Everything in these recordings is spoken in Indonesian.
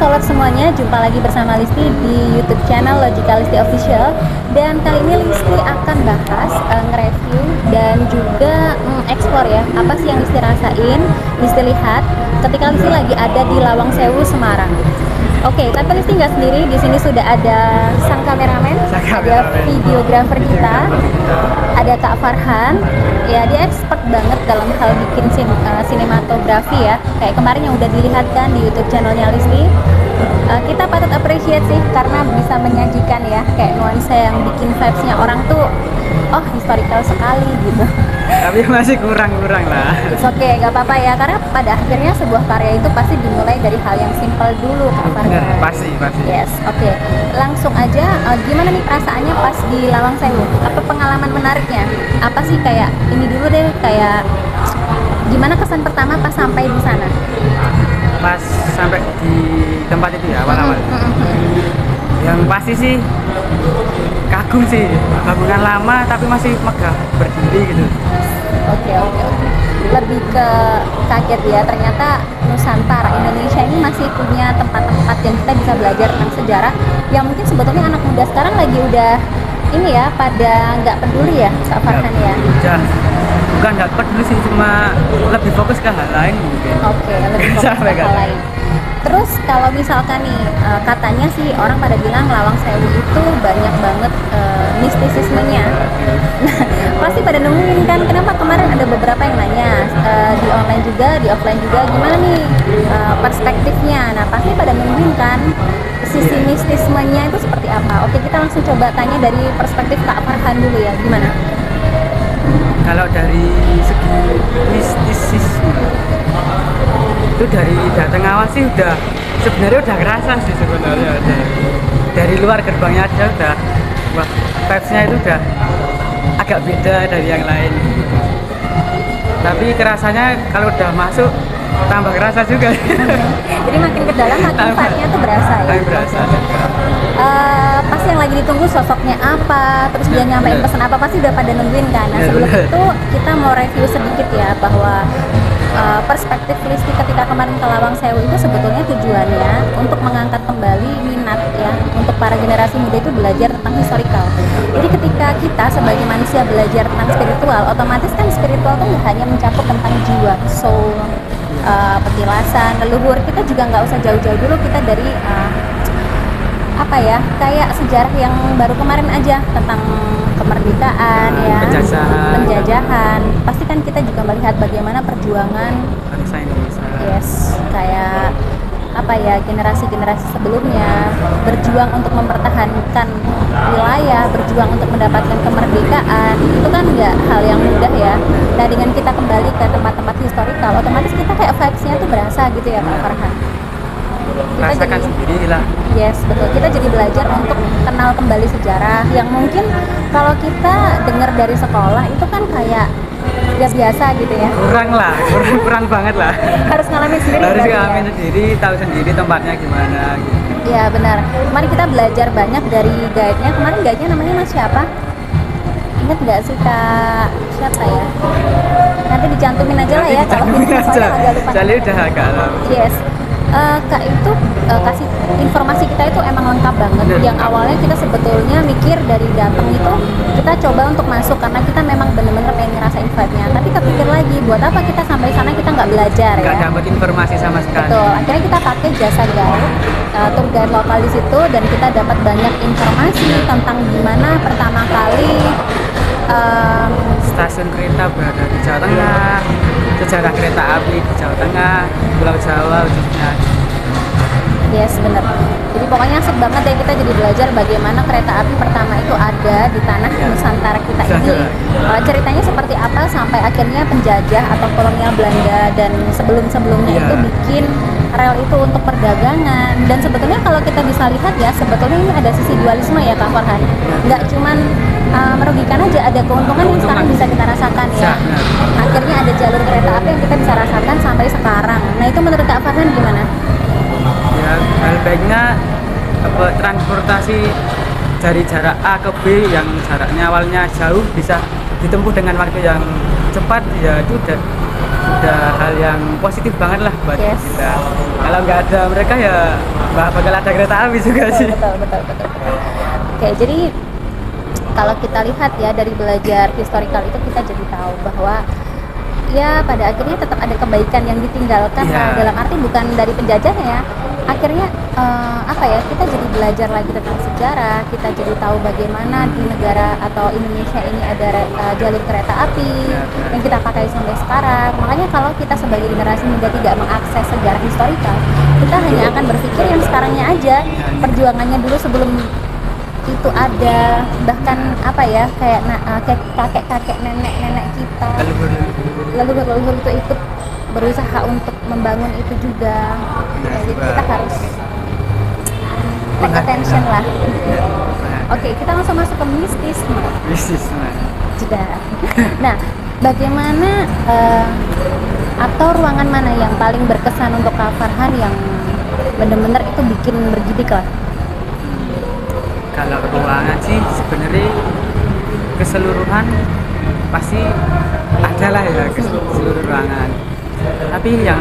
Solat semuanya, jumpa lagi bersama Listi di YouTube channel Logical Listi Official. Dan kali ini Listi akan bahas, nge-review dan juga explore ya, apa sih yang Listi rasain, Listi lihat ketika Listi lagi ada di Lawang Sewu, Semarang. Oke, tapi Listi nggak sendiri, di sini sudah ada sang kameramen, ada videografer kita, ada Kak Farhan. Ya, dia expert banget dalam hal bikin sinematografi ya. Kayak kemarin yang udah dilihat kan di YouTube channelnya Listi. Kita patut appreciate sih karena bisa menyajikan ya kayak nuansa yang bikin vibes-nya orang tuh historical sekali gitu. Tapi masih kurang lah. It's okay, gak apa-apa ya, karena pada akhirnya sebuah karya itu pasti dimulai dari hal yang simpel dulu, Kak Farhan. Pasti. Yes, oke. Langsung aja, gimana nih perasaannya pas di Lawang Sewu? Apa pengalaman menariknya? Apa sih kayak ini dulu deh, kayak gimana kesan pertama pas sampai di sana? Pas sampai di tempat itu ya awal-awal. Yang pasti sih kagum sih, bangunan lama tapi masih megah berdiri gitu. Oke. Lebih ke kaget ya, ternyata Nusantara Indonesia ini masih punya tempat-tempat yang kita bisa belajar tentang sejarah yang mungkin sebetulnya anak muda sekarang lagi udah ini ya, pada nggak peduli ya, Kak Farhan ya. Bukan nggak peduli sih, cuma lebih fokus ke hal lain mungkin. Oke, lebih fokus ke hal lain. Terus kalau misalkan nih, katanya sih orang pada bilang Lawang Sewu itu banyak banget mistisismenya. Nah, pasti pada nemuin kan, kenapa kemarin ada beberapa yang nanya di online juga, di offline juga, gimana nih perspektifnya. Nah, pasti pada nemuin kan sisi mistismenya itu seperti apa. Oke, kita langsung coba tanya dari perspektif Kak Farhan dulu ya, gimana? Kalau dari segi mistisisme itu dari datang awal sih sebenarnya udah kerasa sih sebenarnya. Dari luar gerbangnya aja udah, wah, vibes-nya itu udah agak beda dari yang lain. Tapi kerasanya kalau udah masuk tambah kerasa juga. Jadi makin ke dalam makin vibe-nya tuh berasa ya. Berasa. Pasti yang lagi ditunggu sosoknya apa, terus dia nyampein pesan apa, pasti udah pada nungguin kan. Nah, sebelum itu kita mau review sedikit ya bahwa perspektif Listi ketika kemarin ke Lawang Sewu itu sebetulnya tujuannya untuk mengangkat kembali minat ya, untuk para generasi muda itu belajar tentang historical. Jadi ketika kita sebagai manusia belajar tentang spiritual, otomatis kan spiritual tuh nggak hanya mencakup tentang jiwa, soul, petilasan, leluhur. Kita juga nggak usah jauh-jauh dulu, kita dari kayak sejarah yang baru kemarin aja tentang kemerdekaan ya, penjajahan. Pasti kan kita juga melihat bagaimana perjuangan bangsa Indonesia. Yes, kayak generasi-generasi sebelumnya berjuang untuk mempertahankan wilayah, berjuang untuk mendapatkan kemerdekaan. Itu kan nggak hal yang mudah ya. Nah, dengan kita kembali ke tempat-tempat historical, otomatis kita kayak vibes-nya tuh berasa gitu ya, Kak Farhan. Rasakan sendiri lah. Yes, betul. Kita jadi belajar untuk kenal kembali sejarah yang mungkin kalau kita dengar dari sekolah itu kan kayak gak biasa gitu ya. Kurang banget lah. Harus ngalamin sendiri. Harus ngalamin sendiri, tahu sendiri tempatnya gimana gitu. Iya, benar. Kemarin kita belajar banyak dari guide-nya. Kemarin guide-nya namanya Mas siapa? Ingat nggak sih, Kak? Siapa ya? Nanti dicantumin aja lah ya kalau agak lupa. Jadi udah agak lama. Yes. Kak itu kasih informasi kita itu emang lengkap banget. Yang awalnya kita sebetulnya mikir dari datang itu kita coba untuk masuk karena kita memang bener-bener pengen ngerasain vibe-nya. Tapi kepikir lagi, buat apa kita sampai sana kita nggak belajar ya? Nggak dapat informasi sama sekali. Betul. Akhirnya kita pakai jasa guide, tour guide lokal di situ, dan kita dapat banyak informasi tentang gimana pertama kali stasiun kereta berada di Jawa Tengah, sejarah kereta api di Jawa Tengah, Pulau Jawa khususnya. Yes, bener. Jadi pokoknya asik banget ya, kita jadi belajar bagaimana kereta api pertama itu ada di tanah Nusantara kita ini. Ceritanya seperti apa sampai akhirnya penjajah atau kolonial Belanda dan sebelumnya itu bikin rel itu untuk perdagangan. Dan sebetulnya kalau kita bisa lihat ya, sebetulnya ini ada sisi dualisme ya, Kak Farhan. Nggak cuman merugikan aja, ada keuntungan yang sekarang bisa kita rasakan ya. Akhirnya ada jalur kereta api yang kita bisa rasakan sampai sekarang. Nah, itu menurut Kak Farhan gimana? Ya, hal baiknya transportasi dari jarak A ke B yang jaraknya awalnya jauh bisa ditempuh dengan waktu yang cepat, ya itu udah ada hal yang positif banget lah buat Yes. kita. Kalau nggak ada mereka ya nggak bakal ada kereta api juga betul, sih. betul. Oke, jadi kalau kita lihat ya dari belajar historical itu kita jadi tahu bahwa ya pada akhirnya tetap ada kebaikan yang ditinggalkan Iya. lah, dalam arti bukan dari penjajahnya ya. Akhirnya apa ya, kita jadi belajar lagi tentang sejarah, kita jadi tahu bagaimana di negara atau Indonesia ini ada jalur kereta api Iya, yang kita pakai sampai sekarang. Makanya kalau kita sebagai generasi muda tidak mengakses sejarah historikal, kita hanya akan berpikir yang sekarangnya aja, perjuangannya dulu sebelum itu ada, bahkan apa ya, kayak kakek nenek kita, leluhur itu ikut berusaha untuk membangun itu juga. Ya, jadi kita harus take attention lah. Oke, kita langsung masuk ke mistisme. Bisnis. Jeda. Nah, bagaimana atau ruangan mana yang paling berkesan untuk Kak Farhan yang benar-benar itu bikin bergidik lah? Kalau ruangan sih sebenarnya keseluruhan pasti ada lah ya, seluruh ruangan. Tapi yang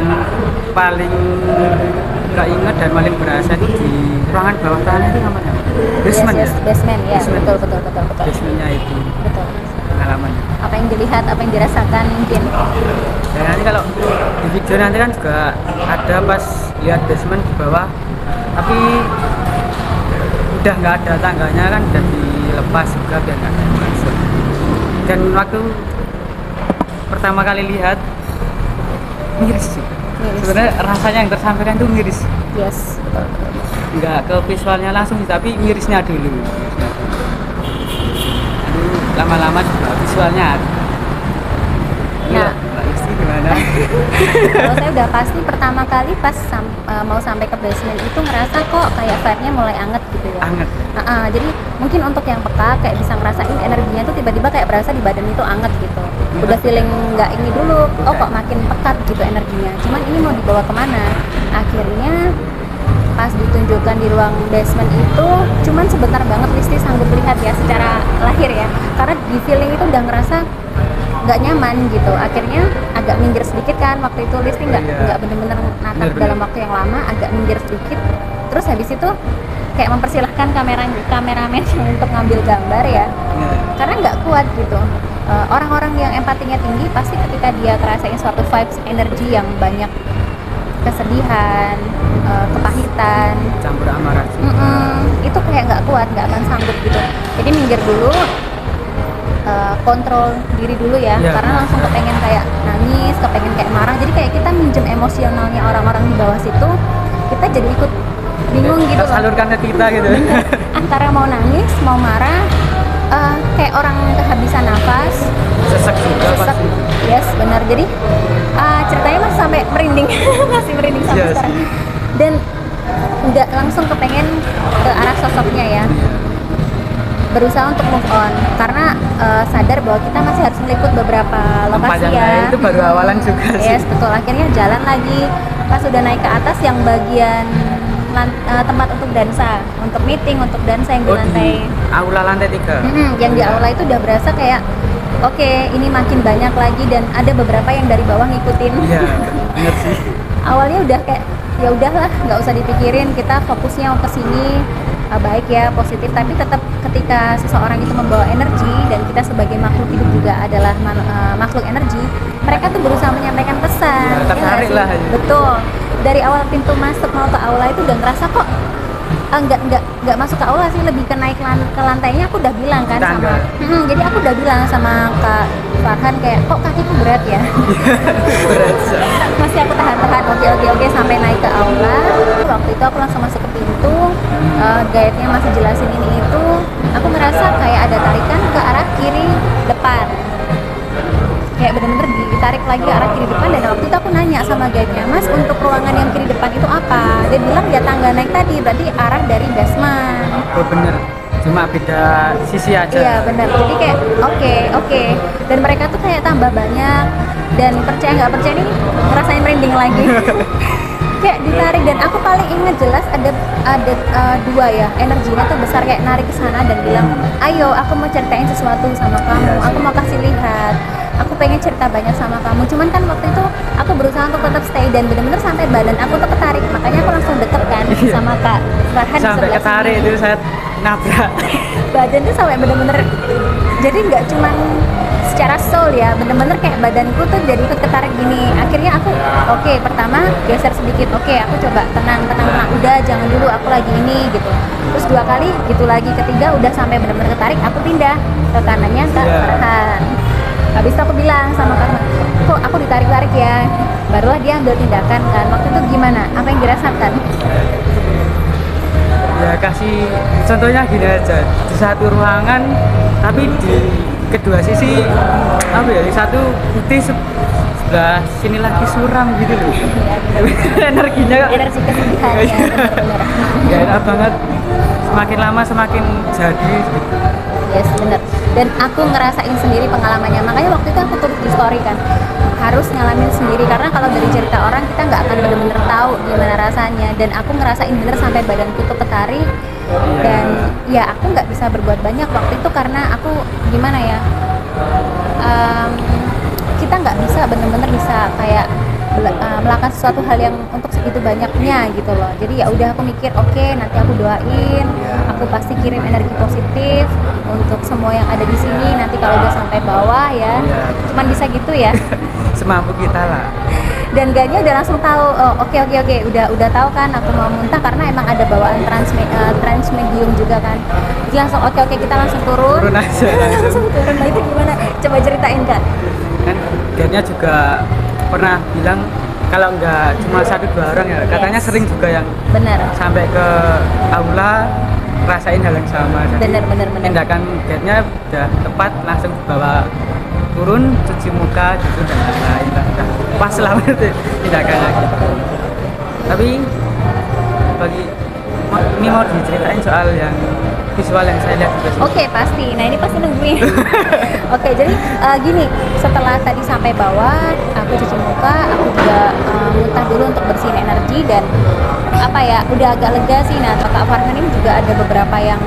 paling nggak ingat dan paling berasa itu di ruangan bawah tanah itu namanya basement Yes, ya. basement ya. Basement. Betul. Basementnya itu Betul. pengalamannya. Apa yang dilihat, apa yang dirasakan mungkin. Dan nanti kalau di video nanti kan juga ada pas lihat basement di bawah, tapi udah nggak ada tangganya kan, udah dilepas juga biar nggak ada yang masuk. Dan waktu pertama kali lihat miris sih. Miris. Sebenarnya rasanya yang tersampaikan tuh miris, Yes, betul. nggak ke visualnya langsung sih, tapi mirisnya dulu. Aduh, lama-lama juga visualnya ada. Nah. Mbak Isti gimana? Kalau saya udah pasti pertama kali pas mau sampai ke basement itu ngerasa kok kayak vibe-nya mulai anget gitu ya. Anget. Jadi mungkin untuk yang peka kayak bisa ngerasain energinya tuh tiba-tiba kayak berasa di badan itu anget gitu. Udah feeling nggak ini dulu, oh kok makin pekat gitu energinya. Cuman ini mau dibawa kemana? Akhirnya pas ditunjukkan di ruang basement itu cuman sebentar banget Listi sanggup lihat ya secara lahir ya, karena di feeling itu udah ngerasa nggak nyaman gitu. Akhirnya agak minggir sedikit kan, waktu itu Listi nggak bener-bener natap Bener-bener. dalam waktu yang lama, agak minggir sedikit. Terus habis itu kayak mempersilahkan kameramen untuk ngambil gambar ya, karena nggak kuat gitu. Orang-orang yang empatinya tinggi pasti ketika dia ngerasain suatu vibes energi yang banyak kesedihan, kepahitan, Campur amarah sih. itu kayak nggak kuat, nggak akan sanggup gitu. Jadi minggir dulu, kontrol diri dulu ya, Iya, karena langsung kepengen kayak nangis, kepengen kayak marah. Jadi kayak kita minjem emosionalnya orang-orang di bawah situ, kita jadi ikut bingung gitu loh. Tersalurkan ke kita gitu. Bener. Antara mau nangis, mau marah, kayak orang kehabisan nafas, Sesek juga sesek. pasti. Yes, benar. Jadi ceritanya masih sampai merinding, masih merinding sampai Iya sekarang. sih. Dan nggak langsung kepengen ke arah sosoknya ya. Berusaha untuk move on karena sadar bahwa kita masih harus meliput beberapa lokasi Tempat yang ya. lain itu baru awalan juga sih. Yes, betul. Akhirnya jalan lagi. Pas udah naik ke atas yang bagian tempat untuk dansa, untuk meeting, untuk dansa yang di lantai. Aula lantai 3. Yang di aula itu udah berasa kayak oke, ini makin banyak lagi dan ada beberapa yang dari bawah ngikutin. Iya, bener sih. Awalnya udah kayak ya udahlah, nggak usah dipikirin, kita fokusnya ke sini. Baik ya, positif, tapi tetap ketika seseorang itu membawa energi dan kita sebagai makhluk hidup juga adalah makhluk energi, mereka tuh berusaha menyampaikan pesan. Ya, nggak tertarik sih? lah ya. Betul. Dari awal pintu masuk mau ke aula itu udah ngerasa kok nggak masuk ke aula sih, lebih ke naik ke lantainya. Aku udah bilang kan Tangga. jadi aku udah bilang sama Kak Farhan kayak kok kakiku berat ya. Berat sih. Masih aku tahan-tahan, oke sampai naik ke aula. Waktu itu aku langsung masuk ke pintu, guide-nya masih jelasin ini itu, aku ngerasa kayak ada tarikan ke arah kiri depan, kayak bener-bener ditarik lagi ke arah kiri depan. Dan waktu itu aku nanya sama guide-nya, Mas untuk ruangan yang kiri depan itu apa? Dia bilang ya tangga naik tadi, berarti arah dari basement. Oh bener, cuma beda sisi aja. Iya benar. Jadi kayak oke. Dan mereka tuh kayak tambah banyak, dan percaya nggak percaya ini ngerasain merinding lagi. Kayak ditarik, dan aku paling inget jelas ada dua ya, energinya tuh besar kayak narik ke sana dan bilang, ayo aku mau ceritain sesuatu sama kamu, Iya sih. aku mau kasih lihat. aku pengen cerita banyak sama kamu, cuman kan waktu itu aku berusaha untuk tetap stay dan bener-bener sampai badan aku tuh ketarik, makanya aku langsung deket kan sama Kak Farhan di Sampai sebelah ketarik sini. itu saya nabrak. Badan tuh sampai bener-bener, jadi nggak cuman secara soul ya, bener-bener kayak badanku tuh jadi ikut ketarik gini. Akhirnya aku oke, pertama geser sedikit, oke aku coba tenang, udah jangan dulu, aku lagi ini gitu. Terus 2 kali gitu lagi, ketiga udah sampai bener-bener ketarik, aku pindah ke kanannya Kak Iya. Farhan. Habis itu aku bilang sama Kak Farhan, kok aku ditarik-tarik ya. Barulah dia ambil tindakan kan. Waktu itu gimana? Apa yang dirasakan? Ya kasih contohnya gini aja, di satu ruangan tapi di kedua sisi apa ya, di satu putih sebelah sini lagi suram gitu loh. Energinya Energi kesedihan ya, bener-bener. gak enak banget, semakin lama semakin jadi gitu. Yes, bener. Dan aku ngerasain sendiri pengalamannya. Makanya waktu itu aku tulis di story kan, harus ngalamin sendiri. Karena kalau dari cerita orang kita nggak akan bener-bener tahu gimana rasanya. Dan aku ngerasain bener sampai badanku tuh ketarik. Dan ya aku nggak bisa berbuat banyak waktu itu karena aku gimana ya? Kita nggak bisa bener-bener bisa kayak melakukan sesuatu hal yang untuk segitu banyaknya gitu loh. Jadi ya udah aku mikir oke, nanti aku doain, aku pasti kirim energi positif untuk semua yang ada di sini. Nanti kalau udah sampai bawah ya, cuman bisa gitu ya. Semampu kita lah. Dan Ganya udah langsung tahu, oh oke, udah tahu kan aku mau muntah karena emang ada bawaan transmedium juga kan. Dia langsung oke kita langsung turun. Turun aja Langsung turun. Nah itu gimana? Coba ceritain Kak. Kan Ganya juga pernah bilang kalau nggak cuma 1-2 orang ya, katanya Yes. sering juga yang Bener. sampai ke aula rasain hal yang sama. Jadi Bener. tindakan Ganya udah tepat, langsung dibawa turun, cuci muka gitu dan lain-lain lah. Udah pas lah berarti tindakannya gitu. Tapi bagi ini mau diceritain soal yang visual yang saya lihat juga sih. Oke pasti, nah ini pasti nungguin. Oke jadi gini, setelah tadi sampai bawah, aku cuci muka, aku juga muntah dulu untuk bersihin energi dan apa ya, udah agak lega sih. Nah Kak Farhan ini juga ada beberapa yang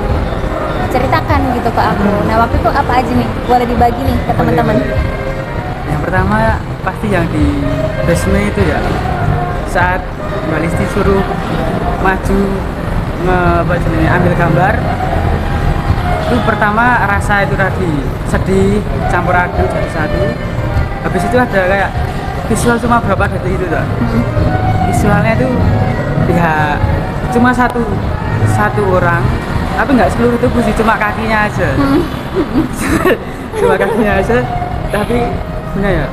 ceritakan gitu ke aku. Nah waktu itu apa aja nih, boleh dibagi nih ke teman-teman. Yang pertama pasti yang di Besme itu ya, saat Mbak Listi suruh maju ambil gambar, itu pertama rasa itu tadi sedih campur aduk jadi satu. Habis itu ada kayak visual cuma berapa detik itu tuh. Visualnya itu ya cuma satu orang, tapi nggak seluruh tubuh sih, cuma kakinya aja. Cuma kakinya aja, tapi bener ya,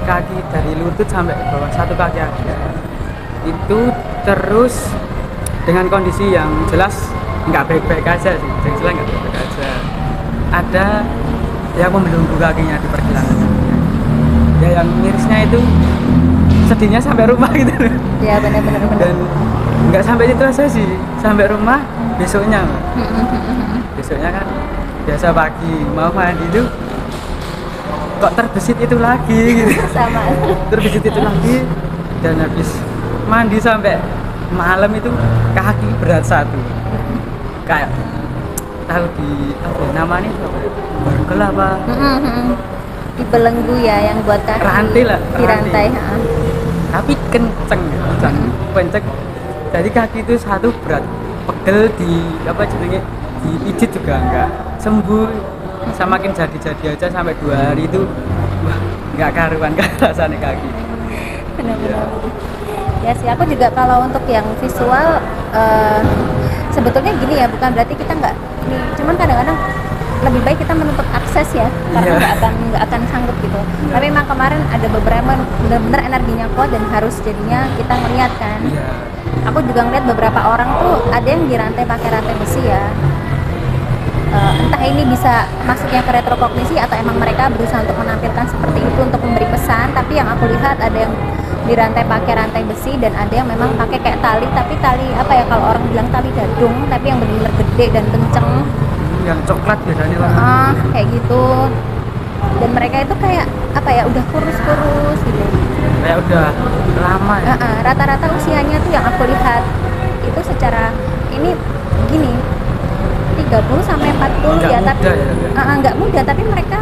kaki dari lutut sampai ke bawah, satu kaki aja. Itu terus dengan kondisi yang jelas nggak baik-baik aja sih, yang jelas nggak baik-baik aja. Ada yang membelenggu kakinya di pergelangan. Ya yang mirisnya itu sedihnya sampai rumah gitu. Ya benar. Dan nggak sampai itu aja sih, sampai rumah besoknya kan biasa pagi mau mandi itu kok terbesit itu lagi gitu. Sama. Terbesit itu lagi, dan habis mandi sampai malam itu kaki berat satu, kayak tahu di apa namanya itu barkel apa Di belenggu ya yang buat kaki. rantai lah, Di rantai. tapi kenceng kenceng. Jadi kaki itu satu berat, pegel di apa jenenge, dipijit juga enggak sembuh, semakin jadi aja sampai 2 hari itu wah nggak karuan kan rasanya kaki. Benar. Ya sih, aku juga kalau untuk yang visual sebetulnya gini ya, bukan berarti kita nggak ini, cuman kadang-kadang lebih baik kita menutup akses ya, karena nggak akan sanggup gitu. Tapi memang kemarin ada beberapa benar-benar energinya kuat dan harus jadinya kita ngeliat kan. Aku juga ngeliat beberapa orang tuh ada yang dirantai pakai rantai besi ya. Entah ini bisa masuknya ke retrokognisi atau emang mereka berusaha untuk menampilkan seperti itu untuk memberi pesan. Tapi yang aku lihat ada yang dirantai pakai rantai besi dan ada yang memang pakai kayak tali, tapi tali apa ya, kalau orang bilang tali gadung, tapi yang benar-benar gede dan kenceng. Yang coklat biasanya lah. Kayak gitu. Dan mereka itu kayak apa ya, udah kurus-kurus gitu. Kayak udah lama ya. Rata-rata usianya tuh yang aku lihat itu secara ini gini 30 sampai 40 Nggak ya, muda tapi ya. nggak muda, tapi mereka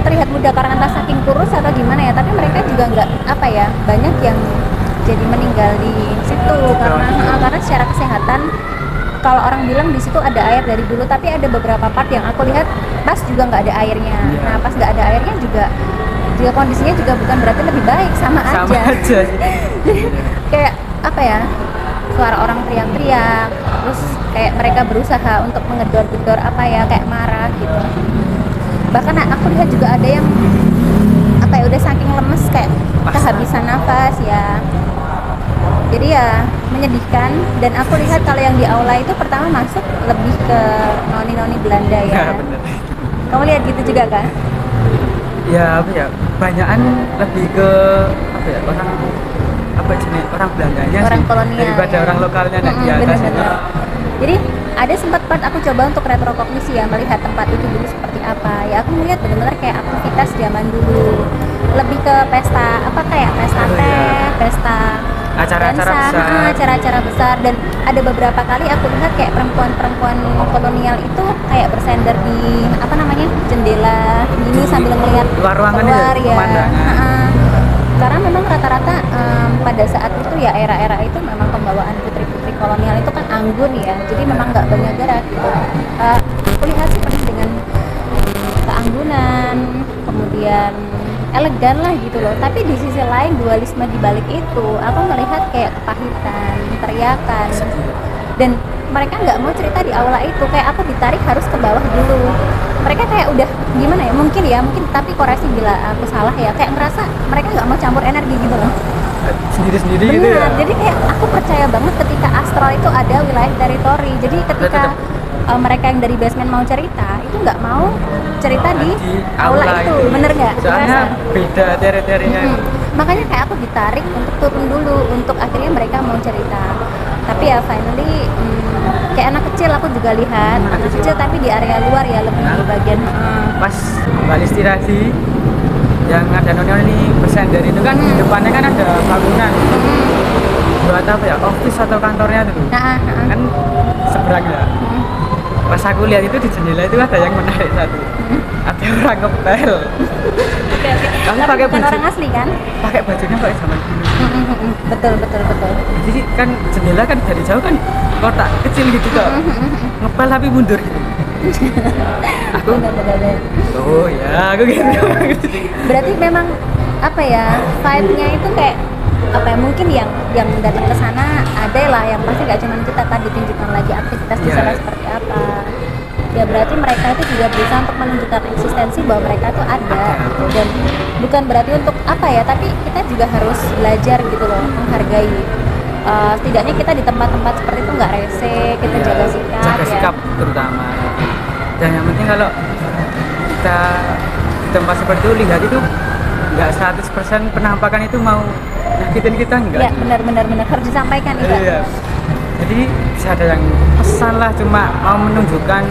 terlihat muda karena kalau orang bilang di situ ada air dari dulu, tapi ada beberapa part yang aku lihat pas juga nggak ada airnya. Nah pas nggak ada airnya juga kondisinya juga bukan berarti lebih baik, sama aja. Jadi kayak apa ya, suara orang teriak-teriak, terus kayak mereka berusaha untuk mengedor-gedor apa ya, kayak marah gitu. Bahkan aku lihat juga ada yang apa ya, udah saking lemes kayak kehabisan nafas ya. Jadi ya menyedihkan. Dan aku lihat kalau yang di aula itu pertama masuk lebih ke noni-noni Belanda ya. Bener. Kamu lihat gitu juga kan? Ya apa ya, banyakan lebih ke apa ya, orang Belandanya orang sih kolonial daripada ya. orang lokalnya di atas itu. Jadi ada sempat part aku coba untuk retrokognisi ya, melihat tempat itu dulu seperti apa ya. Aku melihat benar-benar kayak aktivitas zaman dulu, lebih ke pesta apa, kayak pesta teh, pesta Acara-acara dansa, besar. acara-acara besar. Dan ada beberapa kali aku lihat kayak perempuan-perempuan kolonial itu kayak bersender di apa namanya, jendela gini sambil melihat luar ruangan keluar itu, ya. pemandangan. Karena memang rata-rata pada saat itu ya, era-era itu memang pembawaan putri-putri kolonial itu kan anggun ya, jadi memang nggak banyak gerak gitu. Aku lihat sih penuh dengan keanggunan, kemudian elegan lah gitu loh. Tapi di sisi lain dualisme di balik itu, aku melihat kayak kepahitan, teriakan, dan mereka nggak mau cerita di aula itu. Kayak aku ditarik harus ke bawah dulu. Mereka kayak udah gimana ya, mungkin tapi koreksi bila aku salah ya, kayak ngerasa mereka nggak mau campur energi gitu loh, Sendiri-sendiri gitu ya. jadi kayak aku percaya banget ketika astral itu ada wilayah teritori. Jadi ketika mereka yang dari basement mau cerita, itu nggak mau cerita di aula itu. Bener nggak? Soalnya beda teritorinya. Makanya kayak aku ditarik untuk turun dulu, untuk akhirnya mereka mau cerita. Tapi ya finally kayak anak kecil aku juga lihat, anak kecil tapi di area luar ya, lebih di bagian Pas Balistirasi yang ada noni bersender itu kan di depannya kan ada bangunan buat apa ya, office atau kantornya itu kan seberang ya. Pas aku lihat itu di jendela itu ada yang menarik satu, ada orang ngepel. Kamu pakai bukan baju, orang asli kan? pakai bajunya pakai zaman dulu. Betul. Jadi kan jendela kan dari jauh kan kotak kecil gitu kok, ngepel tapi mundur gitu. Aku Bener. oh ya aku gitu. Berarti memang apa ya, vibe-nya itu kayak apa ya, mungkin yang datang ke sana ada lah, yang pasti gak cuma kita kan ditunjukkan lagi aktivitas di sana seperti apa. Ya berarti mereka itu juga berusaha untuk menunjukkan eksistensi bahwa mereka tuh ada gitu. Dan bukan berarti untuk apa ya, tapi kita juga harus belajar gitu loh, menghargai. Setidaknya kita di tempat-tempat seperti itu nggak rese, kita jaga sikap ya. Terutama. Dan yang penting kalau kita di tempat seperti itu lihat itu nggak 100% penampakan itu mau nyakitin kita, enggak. Ya benar harus disampaikan itu. Iya. Jadi bisa ada yang pesan lah, cuma mau menunjukkan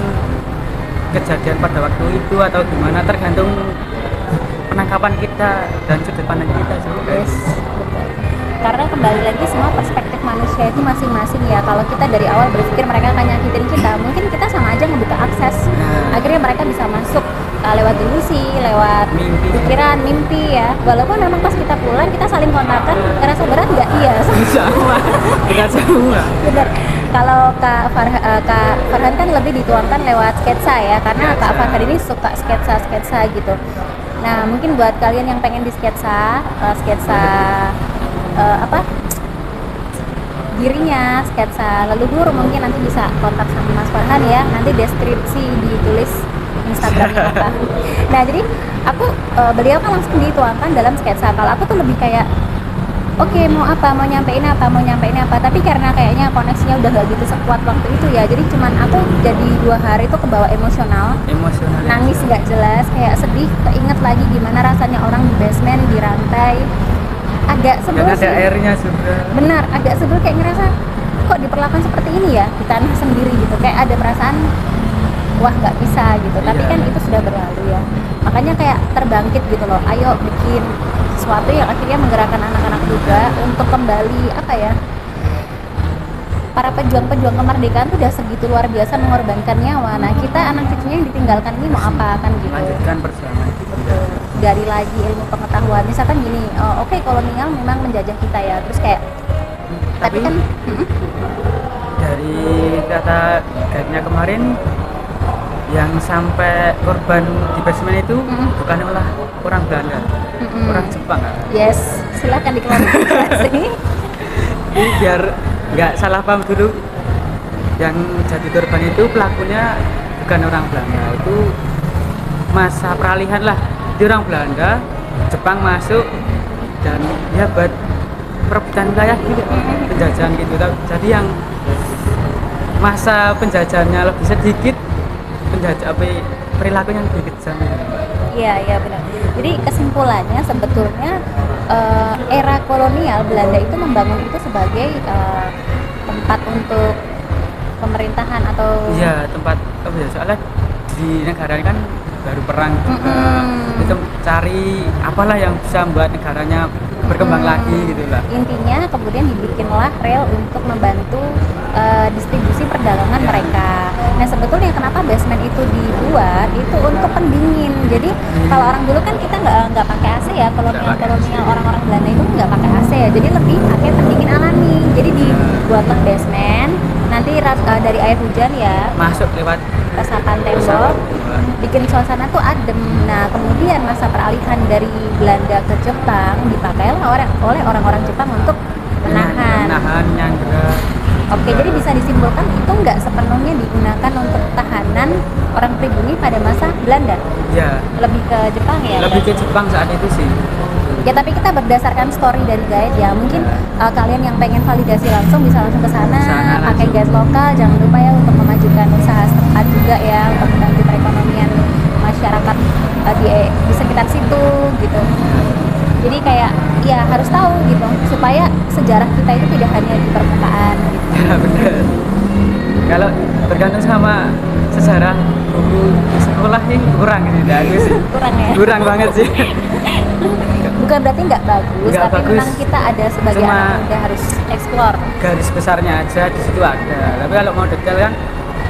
kejadian pada waktu itu atau gimana, tergantung penangkapan kita dan sudut pandang kita sih. Yes, betul. Karena kembali lagi semua perspektif manusia itu masing-masing ya. Kalau kita dari awal berpikir mereka akan nyakitin kita, mungkin kita sama aja membuka akses. Akhirnya mereka bisa masuk lewat delusi, lewat pikiran, mimpi ya. Walaupun memang pas kita pulang kita saling kontakkan, ngerasa berat nggak? Iya. Semua. Benar. Kalau Kak Farhan kan lebih dituangkan lewat sketsa ya, karena Kak Farhan ini suka sketsa gitu. Nah mungkin buat kalian yang pengen di sketsa dirinya, sketsa leluhur, mungkin nanti bisa kontak sama Mas Farhan ya. Nanti deskripsi ditulis Instagramnya apa. Nah jadi aku beliau kan langsung dituangkan dalam sketsa. Kalau aku tuh lebih kayak oke, mau nyampein apa, tapi karena kayaknya koneksinya udah gak gitu sekuat waktu itu ya, jadi cuman aku jadi 2 hari itu kebawa emosional, nangis gak jelas, kayak sedih, keinget lagi gimana rasanya orang di basement, di rantai, agak sebel dan ada sih. airnya juga. Benar, agak sebel, kayak ngerasa kok diperlakukan seperti ini ya di tanah sendiri gitu, kayak ada perasaan wah nggak bisa gitu. Tapi kan itu sudah berlalu ya, makanya kayak terbangkit gitu loh, ayo bikin sesuatu yang akhirnya menggerakkan anak-anak juga untuk kembali apa ya, para pejuang-pejuang kemerdekaan tuh udah segitu luar biasa mengorbankan nyawa. Nah kita anak cucunya yang ditinggalkan ini mau apa kan gitu, Lanjutkan perjuangan. gali lagi ilmu pengetahuan. Misalkan gini, kolonial memang menjajah kita ya, terus kayak tapi kan dari kata guide-nya kemarin, yang sampai korban di basement itu bukan orang Belanda, orang Jepang. Yes, silakan diklarifikasi. Ini biar nggak salah paham dulu, yang jadi korban itu pelakunya bukan orang Belanda, itu masa peralihan lah, di orang Belanda, Jepang masuk dan ya buat perebutan wilayah gitu, penjajahan gitu. Jadi yang masa penjajahannya lebih sedikit, perilakunya lebih kejam. Iya benar. Jadi kesimpulannya sebetulnya era kolonial Belanda itu membangun itu sebagai tempat untuk pemerintahan atau iya tempat soalnya di negara ini kan baru perang juga, itu cari apalah yang bisa membuat negaranya berkembang lagi gitu lah. Intinya kemudian dibikinlah rel untuk membantu distribusi perdagangan mereka. Nah sebetulnya kenapa basement itu dibuat itu untuk pendingin. Jadi kalau orang dulu kan kita nggak pakai AC ya, kolonial orang-orang Belanda itu nggak pakai AC ya, jadi lebih pakai pendingin alami. Jadi dibuatlah basement, nanti dari air hujan ya masuk lewat resapan tembok, bikin suasana tuh adem. Nah kemudian masa peralihan dari Belanda ke Jepang dipakailah oleh orang-orang Jepang untuk menahan. Oke, jadi bisa disimpulkan itu nggak sepenuhnya digunakan untuk tahanan orang pribumi pada masa Belanda. Ya. Lebih ke Jepang ya. Lebih ke Jepang saat itu sih. Ya tapi kita berdasarkan story dari guide ya, mungkin kalian yang pengen validasi langsung bisa langsung ke sana pakai guide lokal. Jangan lupa ya untuk memajukan usaha setempat juga ya, untuk membantu perekonomian masyarakat di sekitar situ gitu. Jadi kayak ya harus tahu gitu supaya sejarah kita itu tidak hanya di permukaan gitu. Ya benar. Kalau bergantung sama sejarah buku di sekolah ini kurang ini bagus sih. Kurang ya. Kurang banget sih. Bukan berarti nggak bagus, nggak tapi bagus. memang kita ada sebagai Cuma anak muda harus explore. Garis besarnya aja di situ ada. Tapi kalau mau detail kan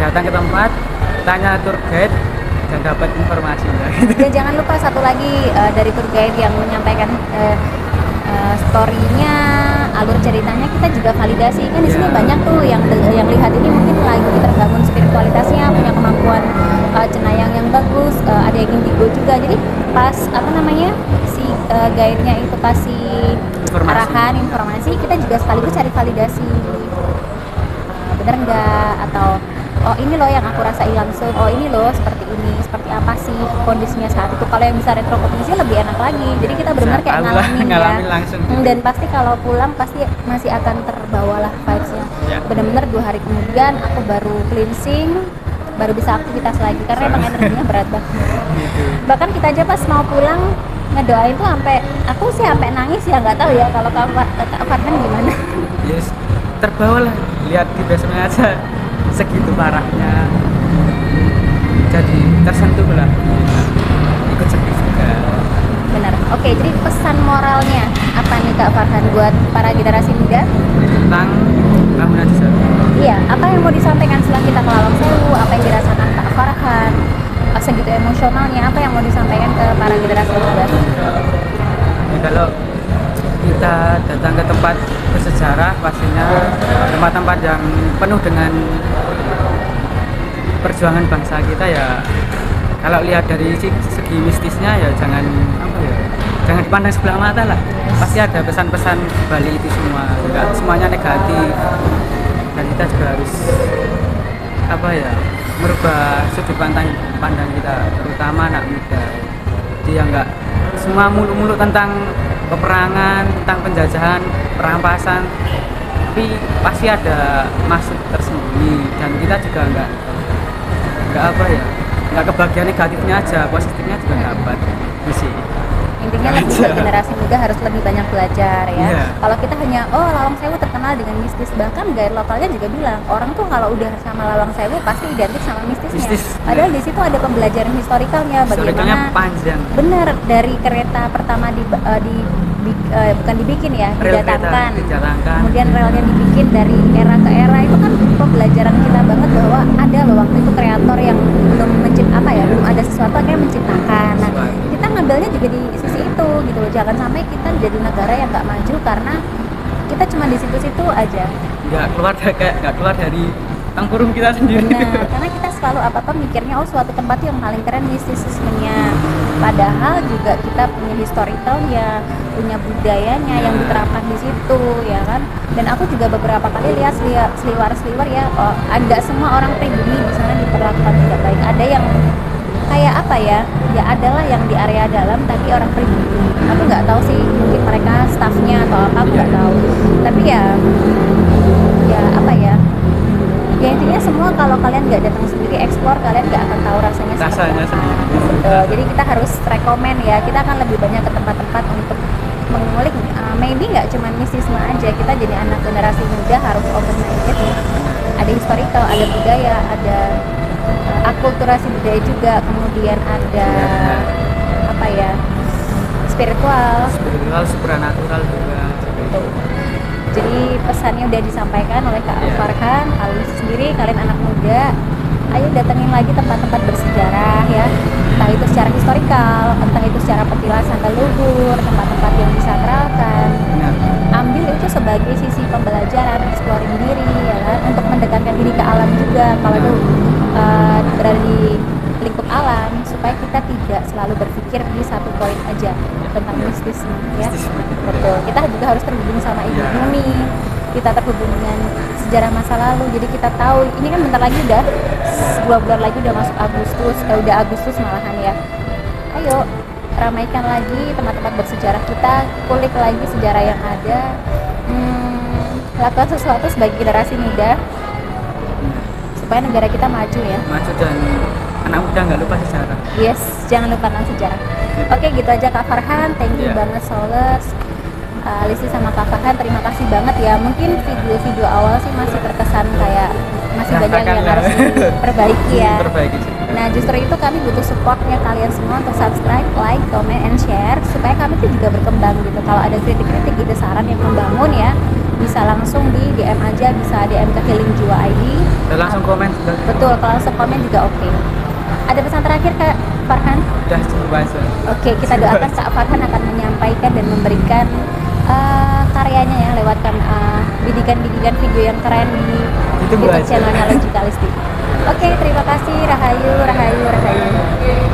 datang ke tempat, tanya tour guide dan dapat informasinya. Dan jangan lupa satu lagi dari tour guide yang menyampaikan story-nya, alur ceritanya kita juga validasi. Kan di sini banyak tuh yang lihat ini mungkin lagi terbangun spiritualitasnya, punya kemampuan cenayang yang bagus, ada yang indigo juga. Jadi pas si guide-nya itu kasih arahan, informasi, kita juga sekaligus cari validasi. Bener nggak? Atau oh ini loh yang aku rasain langsung, oh ini loh seperti ini, seperti apa sih kondisinya saat itu. Kalau yang bisa retrokognisi lebih enak lagi, jadi kita benar-benar kayak ngalamin ya. Langsung gitu. Dan pasti kalau pulang pasti masih akan terbawa lah vibes-nya ya. Benar-benar 2 hari kemudian aku baru cleansing, baru bisa aktivitas lagi karena emang energinya berat banget gitu. Bahkan kita aja pas mau pulang ngedoain tuh aku sih sampai nangis ya, nggak tahu ya kalau Kak Farhan gimana. Yes, terbawa lah lihat di basement aja segitu parahnya, jadi tersentuh lah, ikut sedih juga. Benar. Oke, jadi pesan moralnya apa nih Kak Farhan buat para generasi muda tentang bangunan desa? Iya, apa yang mau disampaikan setelah kita ke Lawang Sewu, apa yang dirasakan Kak Farhan, segitu emosionalnya, apa yang mau disampaikan ke para generasi muda? Jadi kalau kita datang ke tempat bersejarah, pastinya tempat-tempat yang penuh dengan perjuangan bangsa kita ya. Kalau lihat dari segi mistisnya ya jangan dipandang sebelah mata lah. Pasti ada pesan-pesan balik itu semua, enggak semuanya negatif. Dan kita juga harus merubah sudut pandang kita, terutama anak muda. Dia enggak semua mulu-mulu tentang peperangan, tentang penjajahan, perampasan, tapi pasti ada maksud tersembunyi. Dan kita juga enggak kebagian negatifnya aja, positifnya juga dapat. Sih. Intinya lebih buat generasi muda harus lebih banyak belajar ya. Kalau kita hanya Lawang Sewu terkenal dengan mistis, bahkan guide lokalnya juga bilang orang tuh kalau udah sama Lawang Sewu pasti identik sama mistisnya. Padahal di situ ada pembelajaran historikalnya, bagaimana panjang. Bener, dari kereta pertama bukan dibikin ya, didatangkan. Kemudian relnya dibikin dari era ke era, itu kan pembelajaran kita banget bahwa ada loh waktu itu kreator yang belum belum ada sesuatu yang menciptakan. Nah, kita ngambilnya juga di sisi itu gitu loh. Jangan sampai kita jadi negara yang nggak maju karena kita cuma di situ-situ aja. nggak keluar dari tangkurung kita sendiri. Benar, karena kita selalu apa-apa mikirnya suatu tempat yang paling keren mistisismenya. Padahal juga kita punya historicalnya, punya budayanya yang diterapkan di situ, ya kan. Dan aku juga beberapa kali lihat seliwar-seliwar ya, nggak semua orang pribumi di sana diperlakukan tidak baik. Ada yang kayak apa ya, ya adalah yang di area dalam tapi orang pribumi. Aku nggak tahu sih, mungkin mereka staffnya atau apa, aku nggak tahu. Tapi ya apa ya, ya intinya semua kalau kalian nggak datang sendiri explore, kalian nggak akan tahu rasanya seperti apa. Jadi kita harus rekomen ya, kita akan lebih banyak ke tempat-tempat untuk mengulik, maybe nggak cuma mistisme aja, kita jadi anak generasi muda harus open minded ya. Ada historical, ada budaya, ada akulturasi budaya juga, kemudian ada apa ya, spiritual, supranatural juga. Jadi pesannya udah disampaikan oleh Kak Farhan. Kalian sendiri, kalian anak muda, ayo datengin lagi tempat-tempat bersejarah ya, entah itu secara historikal, entah itu secara petilasan leluhur, tempat-tempat yang disakralkan. Ambil itu sebagai sisi pembelajaran, exploring diri ya kan, untuk mendekatkan diri ke alam juga. Kalau itu berada di lingkup alam, supaya kita tidak selalu berpikir di satu poin aja tentang mistisme ya. Betul, kita juga harus terhubung sama ibu bumi, kita terhubung dengan sejarah masa lalu, jadi kita tahu ini kan bentar lagi udah 2 bulan lagi udah masuk Agustus, udah Agustus malahan ya. Ayo ramaikan lagi tempat-tempat bersejarah kita, kulik lagi sejarah yang ada, lakukan sesuatu sebagai generasi muda supaya negara kita maju ya. Maju dan anak muda nggak lupa sejarah. Yes, jangan lupakan sejarah. Oke, gitu aja Kak Farhan. Thank you banget Solers. Listi sama Kak Farhan, terima kasih banget ya. Mungkin video-video awal sih masih terkesan kayak masih banyak yang harus diperbaiki ya. Nah, justru itu kami butuh supportnya kalian semua untuk subscribe, like, comment, and share supaya kami tuh juga berkembang gitu. Kalau ada kritik-kritik, ide saran yang membangun ya, bisa langsung di DM aja, bisa DM ke Healing Jiwa ID. Dan langsung komen juga. Betul, kalau langsung komen juga oke. Ada pesan terakhir Kak Farhan? Udah cukup aja. Oke, kita doakan Kak Farhan akan menyampaikan dan memberikan karyanya ya lewat bidikan-bidikan video yang keren di YouTube channelnya Logicalistic. Oke, terima kasih. Rahayu, rahayu, rahayu.